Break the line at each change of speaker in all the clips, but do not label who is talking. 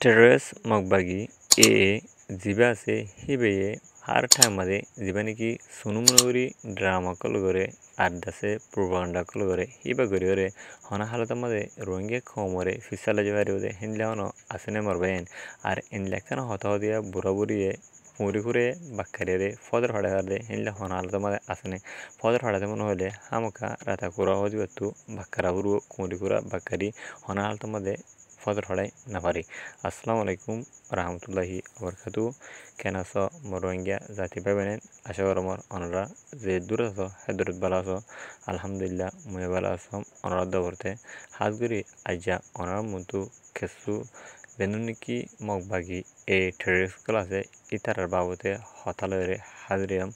Terrorist मगबागी जिबा से हिबे हर time मादे जिबानी की सुनुमुनुगुरी ड्रामा कलगोरे आदासे प्रोपागंडा कलगोरे हिबा गरियोरे हना हालत मादे रोंगे खोमोरे फिसाला जवारी ओदे हिंदला हनो असने मरबायन आर इनलेकन होता होदिया बुरा बुरिये ऊरिकुरे बक्करेरे फदर हड़ादे हिंदला हना हालत मादे असने फदर हड़ादे मन होले हमका राता कुरा होदी बत्तु बक्करा बुरु कुरिकुरा बक्करी हना हालत मादे फदर हड़ाई नफारी अस्सलामु अलैकुम रहमतुल्लाहि वबरकातु केनासो मोरोंगिया जाति बाबेनेन आशा करमर अनरा जे दुरसो हे दुरत बालासो अल्हम्दुलिल्लाह मुय बालासो अनरा दबरते हाजगुरी आजा अनरा मुंतु केसु बेनुनिकी मगबागी टेररिस्ट क्लासे इतार बाबते हतालरे हाजरियम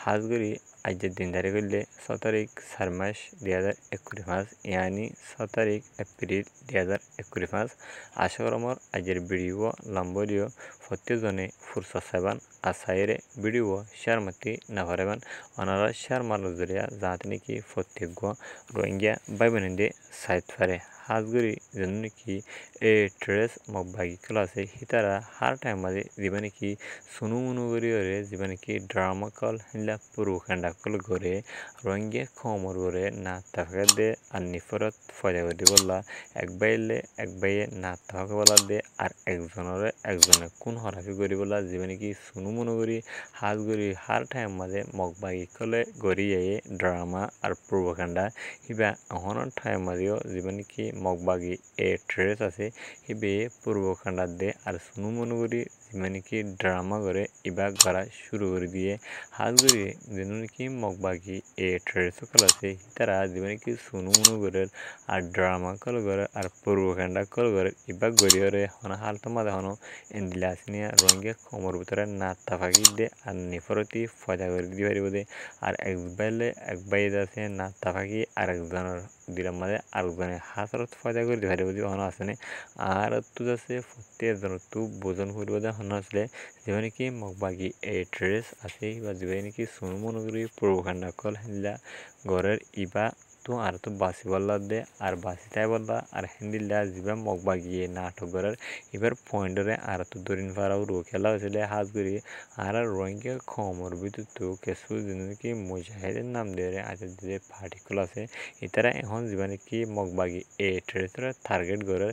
हाजगुरी आजा दिनदारी गल्ले 6 तारीख सारमाश 2021 यानी 6 तारीख एप्रिल 2021 आशा करमर आजर वीडियो लंबोडियो फत्तेजने फुरसा सेवन आसायरे वीडियो शेयर मती नफरेबन अनारा शेयर मालुजरिया जातने की फत्तेगो रोहिंग्या बाइबनदे साइट फारे हाजगुरी जनने की ट्रेस मगबागी क्लासे हितारा हर टाइम मादे जीवने की सुनु मुनुगरी ओरे जीवने की ड्रामा कल हिला पुरु खंडा कल गोरे रोहिंग्या खोमर गोरे ना तफगदे अन्निफरत फजागदी बोला एक बाइये ना तफग बोला दे আর একজনে কোন হরাফি গরি বলা জীবনে কি সুনু মনো গরি হাজ গরি হার টাইম মাঝে মগবাগি কলে গরি এ ড্রামা আর প্রোপাগান্ডা হিবা অহনন টাইম মাঝেও জীবনে কি মগবাগি ট্রেস আছে হিবে প্রোপাগান্ডা দে আর সুনু মনো গরি জীবনে কি ড্রামা করে ইবা করা শুরু করে দিয়ে হাজ গরি জীবনে কি মগবাগি ট্রেস কল আছে তারা জীবনে কি সুনু মনো গরের আর ড্রামা কল করে আর প্রোপাগান্ডা কল করে ইবা গরিয়রে হনা হালত মাদে হনো এন্দিলাসনিয়া রোহিঙ্গা কোমর ভিতরে না তাফাকি দে আর নিফরতি ফয়দা করে দিতে পারিব দে আর এক বাইলে আছে না তাফাকি আর একজনের দিলাম মাঝে আরেকজনের হাতরত ফয়দা করে দিতে পারিব দিয়ে হনো আসেনে আর তু আছে প্রত্যেকজন তু বোজন করিব দে হনো আসলে যেমন কি মগবাগি ট্রেস আছে বা যেমন কি সুনু মনোগরি প্রোপাগান্ডা কল হিলা ঘরের ইবা তো আর তো বাসি বললা দে আর বাসি তাই বললা আর হিন্দিল্লা জিবা মগবাগিয়ে নাটক করার এবার পয়েন্টরে আর তো দরিন ফারাও রো খেলা হয়েছিল হাত করি আর রোহিঙ্গা খমর ভিতর তো কিছু কি মুজাহিদের নাম দিয়ে আছে যে পার্টিকুল আছে এতারা এখন জীবনে কি মগবাগি ট্রেসরা টার্গেট করার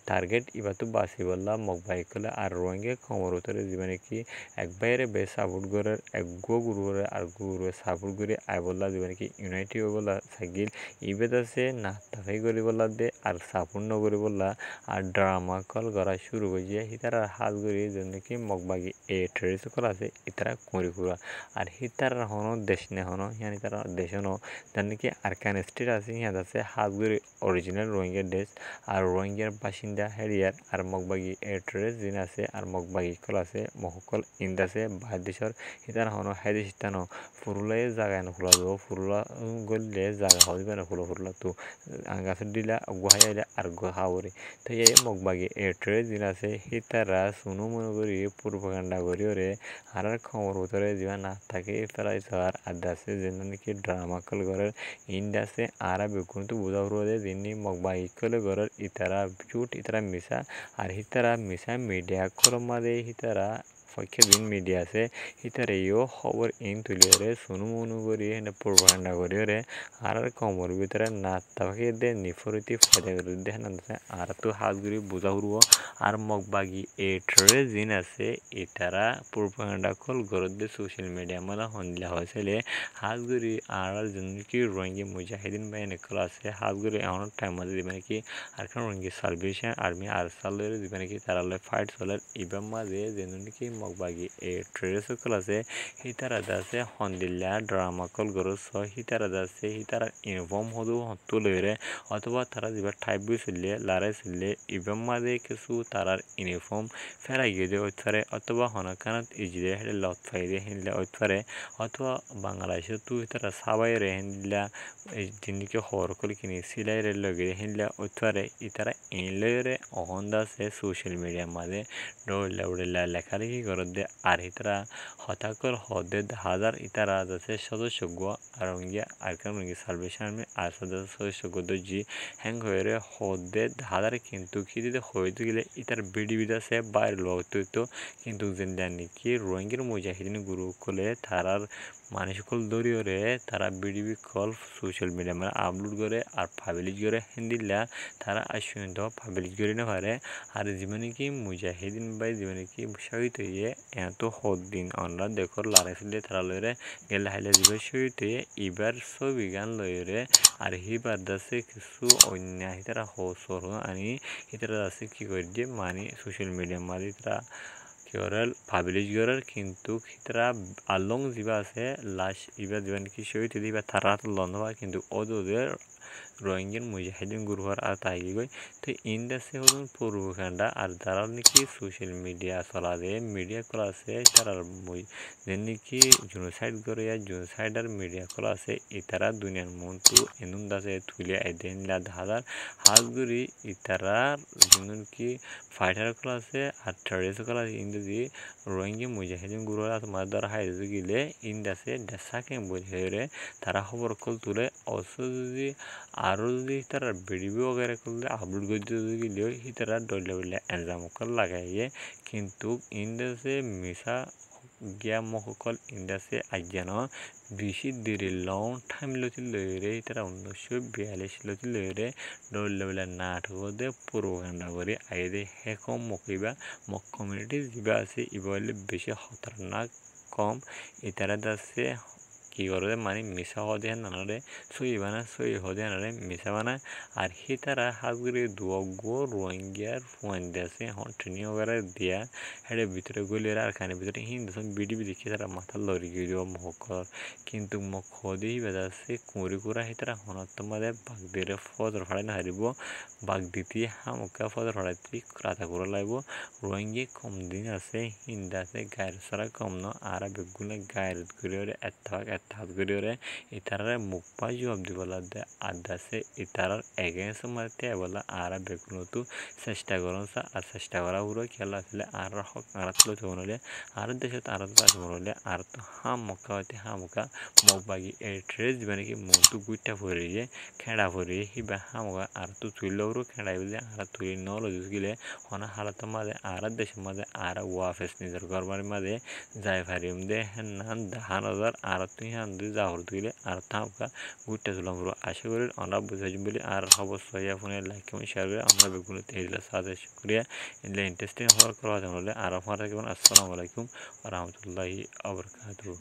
টার্গেট এবার তো বাসি বললা মগবাগি করলে আর রোহিঙ্গা খমর ভিতরে জীবনে কি এক বাইরে বে সাপোর্ট করার এক গুরু আর গুরু সাপোর্ট করে আই বললা জীবনে কি ইউনাইটি বললা সাইকেল ইবেদ আছে না তাকাই করি বললা দে আর সাপোর্ট নগরি বললা আর ড্রামা কল করা শুরু হয়ে হিতারা হাত গড়িয়ে জন্য কি মগবাগি ট্রেডিস কল আছে ইতারা করি পুরা আর হিতার হনো দেশ নে হনো ইয়ানি তারা দেশ হনো জানি কি আরকান স্টেট আছে ইয়াদ আছে হাত গড়ি অরিজিনাল রোহিঙ্গা দেশ আর রোহিঙ্গার বাসিন্দা হেরিয়ার আর মগবাগি ট্রেডিস জিন আছে আর মগবাগি কল আছে মহকল ইন্দ আছে বাহাদেশর হিতার হনো হাইদেশিতানো ফুরুলাই জায়গায় খোলা যাব ফুরুলা গলে জায়গা হবে না ফুরুলা তো গাছের দিলা গুহাই আইলে আর গুহাওরে তো এই মগবাগি ট্রেডিস জিন আছে হিতারা সুনু মনে করি প্রোপাগান্ডা করি ওরে আর খবর ভিতরে যা না থাকে ফেলাইছ আর আদা আছে যেন নাকি ড্রামা কল ঘরের ইন্ড আছে আর বেগুন তো বোঝা হরে যিনি মগবাগি কল ঘরের ইতারা জুট ইতারা মিশা আর হিতারা মিশা মিডিয়া কলম মাদে হিতারা পক্ষে দিন মিডিয়া আছে হিতারে ইও খবর ইন তুলিওরে সুনু মনু করি প্রোপাগান্ডা করি ওরে আর কমর ভিতরে না তাকে দে নিফরিতি ফয়দা করে দে না আর তো হাত ঘুরি বোঝা হরব আর মগবাগি ট্রেডিস জিন আছে এটারা প্রোপাগান্ডা কল গরদ দে সোশ্যাল মিডিয়া মালা হনলা হয়েছিল হাত ঘুরি আর জন্য কি রোহিঙ্গা মুজাহিদিন বাহিনী কল আছে হাত ঘুরি এমন টাইম মাঝে দিবে নাকি আর কারণ রোহিঙ্গা সালভেশন আর্মি আর সালের দিবে নাকি তারা ফাইট চলে ইবাম মাঝে যেন নাকি মগবাগি ট্রেডিস কল আছে হিতারা আছে হন্দিল্লা ড্রামা কল গরদ স হিতারা আছে হিতারা ইউনিফর্ম হদু তুলে অথবা তারা যেবা টাইপ বই চললে লড়াই চললে ইবাম মাঝে কিছু তারার ইউনিফর্ম ফেরাই গিয়ে দিয়ে ওইথারে অথবা হনকানত ইজিদে হেলে লত ফাইদে হিনলে ওইথারে অথবা বাংলাদেশে তো তারা সাবাই রে হিনলা এই দিনকে খবর করে কিনে সিলাই রে লগে হিনলা ওইথারে ইতারা ইনলে রে অহন্দা আছে সোশ্যাল মিডিয়া মাঝে ডোলা উড়েলা লেখালেখি গরদে আর ইতারা হতাকর হদে হাজার ইতারা আছে সদস্য গো আরঙ্গিয়া আরকান রঙ্গি সালভেশন আর্মি আর সদস্য গো দজি হ্যাং হয়ে হদে হাজার কিন্তু খিদিতে হইতে গেলে ইতার বিডিবিদ আছে বাইরে লোক কিন্তু যেন জানি কি রোহিঙ্গির মুজাহিদিন গুরু কলে তারার মানুষ সকল দরিয়রে তারা বিডিবি কল সোশ্যাল মিডিয়া মানে আপলোড করে আর পাবলিশ করে হিন্দিলা তারা আসুন পাবলিশ করে না পারে আর জীবনে কি মুজাহিদিন বাই জীবনে কি শহীদ হয়ে এত দিন আমরা দেখো লারাইছিলে তারা লইরে গেলে হাইলে জীবন শহীদ হয়ে এবার ছবি গান লইরে আর হিবার দাসে কিছু অন্যায় তারা হসর আনি এটারা আছে কি করে যে মানে সোশ্যাল মিডিয়া মানে তারা কি করে পাবলিশ করার কিন্তু তারা আলং যা আছে লাশ এবার জীবন কি শহীদ দিবা তারা লন্ড হয় কিন্তু ওদের রোহিঙ্গিয়ার মুজাহিদিন গুরুয়ার আর তাই গই তো ইন্ডাসে হলুন পূর্বখান্ডা আর তারা নাকি সোশ্যাল মিডিয়া চলা দেয় মিডিয়া করা আছে তারা যেন নাকি জুনোসাইড করে জুনোসাইডার মিডিয়া করা আছে ইতারা দুনিয়ার মন্তু এনুন দাসে তুলে আইদেন হাজার হাজগুড়ি ইতারা যেন কি ফাইটার করা আছে আর টেরিস্ট করা আছে ইন্দি রোহিঙ্গিয়া মুজাহিদিন গুরুয়ার আছে মাছ ধরা হাইতে গেলে ইন্ডাসে দেশাকে বোঝাইরে তারা খবর কল তুলে অবশ্য যদি আরও যদি তারা ভিডিও বগেরা করলে আপলোড করে দিতে গেলেও তারা ডলে বলে এলজাম লাগাইয়ে কিন্তু ইন্ডাসে মিশা গিয়া মহকল ইন্ডাসে আজ্ঞান বেশি দেরি লং টাইম লতি লইরে তারা 1942 লতি লইরে ডলে বলে নাটকতে পুরোগান্ডা করে আইদে হেকম মকিবা মক কমিউনিটি যা আছে ইবলে বেশি খতরনাক কম এতারা দাসে কি করে মানে মিশা হদে নানারে সই বানা সই হদে নারে মিশা বানা আর হি তারা হাজগুড়ি দুগো রোহিঙ্গিয়ার ফোন দেশে হন ট্রেনিং वगैरह দিয়া হেডে ভিতরে গলিয়ে আর খানে ভিতরে হিন্দুসন বিডিবি দেখি তারা মাথা লড়ি গিয়ে মহকর কিন্তু মক হদেই বেদাসে কুঁড়ি কুড়া হি তারা হনত মাদে বাগ দিয়ে ফজর ফাড়াই না হারিব বাগ দিতি হামকা ফজর ফাড়াইতি রাতা করে লাইব রোহিঙ্গি কম দিন আছে হিন্দা আছে গায়ের সারা কম ন আর বেগুনে গায়ের ঘুরে হাত ঘুরে ইতারারে মুখ পা জবাব দিবলা দে আদাসে ইতারার এগেন্স মারতে বলা আর বেগুনতো চেষ্টা করন আর চেষ্টা করা পুরো খেলা আসলে আর হক আর তুলে তোলে আর দেশে আর তো মরলে আর তো হামকা হইতে হামকা মগ বাগি এই ট্রেস মানে কি মন্তু গুইটা ফরিয়ে খেড়া ফরিয়ে হিবা হামকা আর তো তুইলরো খেড়াই বলে আর তুই নল গিলে হনা হালাত মাঝে আর দেশের মাঝে আর ওয়াফেস নিজের গরবার মাঝে যাই ফারিম দে নান 10,000 আর তুই হান দুই যাওয়ার দিলে আর থামকা গুইটা তুলাম পুরো আশা করি আমরা বুঝাই বলি আর অবশ্যই ফোনে লাইক এবং শেয়ার করে আমরা বেগুলো তেজলা সাজে শুকরিয়া এলে ইন্টারেস্টিং হওয়ার করা জানলে আর আপনারা কেমন আসসালামু আলাইকুম ওয়া রাহমাতুল্লাহি ওয়া বারাকাতুহু।